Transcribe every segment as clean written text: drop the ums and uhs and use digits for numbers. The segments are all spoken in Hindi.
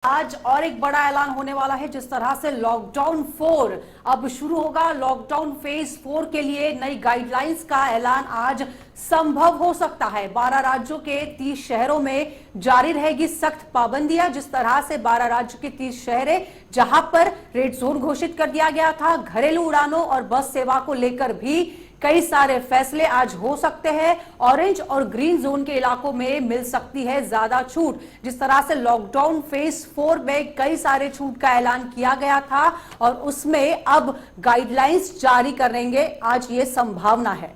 आज और एक बड़ा ऐलान होने वाला है। जिस तरह से लॉकडाउन 4 अब शुरू होगा, लॉकडाउन फेज 4 के लिए नई गाइडलाइंस का ऐलान आज संभव हो सकता है। 12 राज्यों के 30 शहरों में जारी रहेगी सख्त पाबंदियां। जिस तरह से 12 राज्यों के 30 शहर है जहां पर रेड जोन घोषित कर दिया गया था, घरेलू उड़ानों और बस सेवा को लेकर भी कई सारे फैसले आज हो सकते हैं। ऑरेंज और ग्रीन जोन के इलाकों में मिल सकती है ज्यादा छूट। जिस तरह से लॉकडाउन फेज 4 में कई सारे छूट का ऐलान किया गया था और उसमें अब गाइडलाइंस जारी करेंगे, आज ये संभावना है।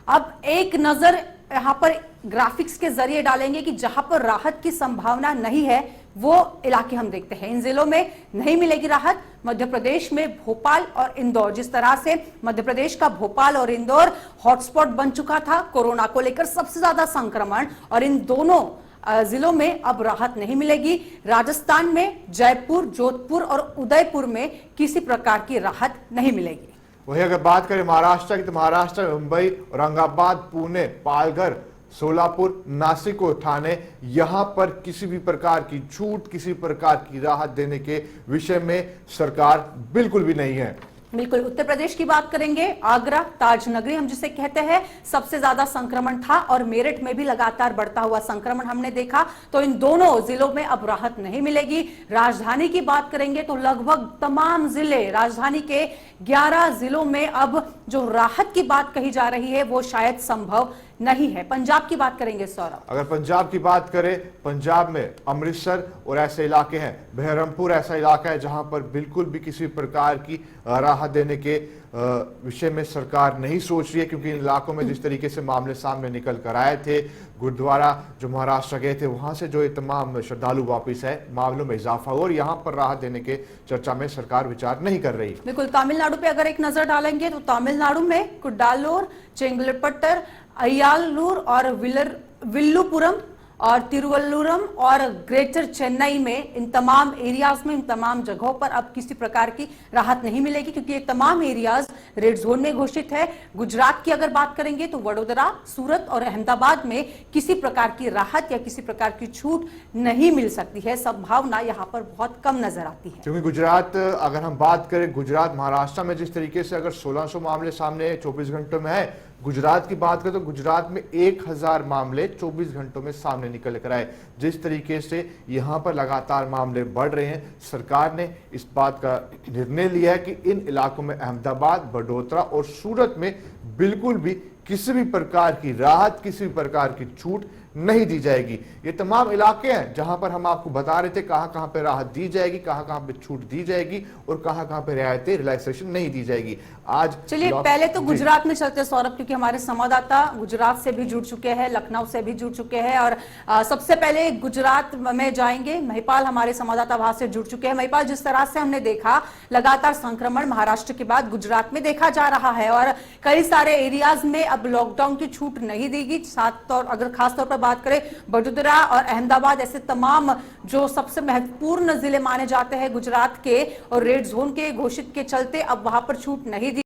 अब एक नजर यहां पर ग्राफिक्स के जरिए डालेंगे कि जहां पर राहत की संभावना नहीं है वो इलाके हम देखते हैं। इन जिलों में नहीं मिलेगी राहत। मध्य प्रदेश में भोपाल और इंदौर, जिस तरह से मध्य प्रदेश का भोपाल और इंदौर हॉटस्पॉट बन चुका था कोरोना को लेकर, सबसे ज्यादा संक्रमण, और इन दोनों जिलों में अब राहत नहीं मिलेगी। राजस्थान में जयपुर, जोधपुर और उदयपुर में किसी प्रकार की राहत नहीं मिलेगी। वही अगर बात करें महाराष्ट्र की, तो महाराष्ट्र में मुंबई, औरंगाबाद, पुणे, पालघर, सोलापुर, नासिक और ठाणे, यहां पर किसी भी प्रकार की छूट, किसी प्रकार की राहत देने के विषय में सरकार बिल्कुल भी नहीं है। बिल्कुल। उत्तर प्रदेश की बात करेंगे, आगरा, ताज नगरी हम जिसे कहते हैं, सबसे ज्यादा संक्रमण था और मेरठ में भी लगातार बढ़ता हुआ संक्रमण हमने देखा। तो इन दोनों जिलों में अब राहत नहीं मिलेगी। राजधानी की बात करेंगे तो लगभग तमाम जिले, राजधानी के 11 जिलों में अब जो राहत की बात कही जा रही है वो शायद संभव नहीं है। पंजाब की बात करेंगे सौरभ। अगर पंजाब की बात करें, पंजाब में अमृतसर और ऐसे इलाके हैं, बहरमपुर ऐसा इलाका है जहां पर बिल्कुल भी किसी प्रकार की राहत देने के विषय में सरकार नहीं सोच रही है, क्योंकि इन इलाकों में जिस तरीके से मामले सामने निकल कर आए थे, गुरुद्वारा जो महाराष्ट्र गए थे वहां से जो ये तमाम श्रद्धालु वापिस है, मामलों में इजाफा हुआ और यहाँ पर राहत देने के चर्चा में सरकार विचार नहीं कर रही। बिल्कुल। तमिलनाडु पे अगर एक नजर डालेंगे तो तमिलनाडु में कुडालोर, चेंगलपट्टर, अय्यालूर और विल्लुपुरम और तिरुवल्लुरम और ग्रेटर चेन्नई में, इन तमाम एरियाज में, इन तमाम जगहों पर अब किसी प्रकार की राहत नहीं मिलेगी, क्योंकि ये तमाम एरियाज रेड जोन में घोषित है। गुजरात की अगर बात करेंगे तो वडोदरा, सूरत और अहमदाबाद में किसी प्रकार की राहत या किसी प्रकार की छूट नहीं मिल सकती है। संभावना यहां पर बहुत कम नजर आती है, क्योंकि गुजरात, अगर हम बात करें गुजरात, महाराष्ट्र में जिस तरीके से अगर 1600 मामले सामने 24 घंटों में है, गुजरात की बात करें तो गुजरात में 1000 मामले 24 घंटों में सामने निकल कर आए। जिस तरीके से यहां पर लगातार मामले बढ़ रहे हैं, सरकार ने इस बात का निर्णय लिया है कि इन इलाकों में, अहमदाबाद, वडोदरा और सूरत में बिल्कुल भी किसी भी प्रकार की राहत, किसी भी प्रकार की छूट नहीं दी जाएगी। ये तमाम इलाके हैं जहां पर हम आपको बता रहे थे कहां कहां पे राहत दी जाएगी, कहां कहां पे छूट दी जाएगी और कहां कहां पे रियायतें, रिलैक्सेशन नहीं दी जाएगी। आज चलिए पहले तो गुजरात में चलते सौरभ, क्योंकि हमारे संवाददाता गुजरात से भी जुड़ चुके हैं, लखनऊ से भी जुड़ चुके हैं और सबसे पहले गुजरात में जाएंगे। महिपाल हमारे संवाददाता वहां से जुड़ चुके हैं। महिपाल, जिस तरह से हमने देखा लगातार संक्रमण महाराष्ट्र के बाद गुजरात में देखा जा रहा है और कई सारे एरियाज में अब लॉकडाउन की छूट नहीं देगी। अगर खासतौर पर बात करें वडोदरा और अहमदाबाद, ऐसे तमाम जो सबसे महत्वपूर्ण जिले माने जाते हैं गुजरात के, और रेड जोन के घोषित के चलते अब वहां पर छूट नहीं दी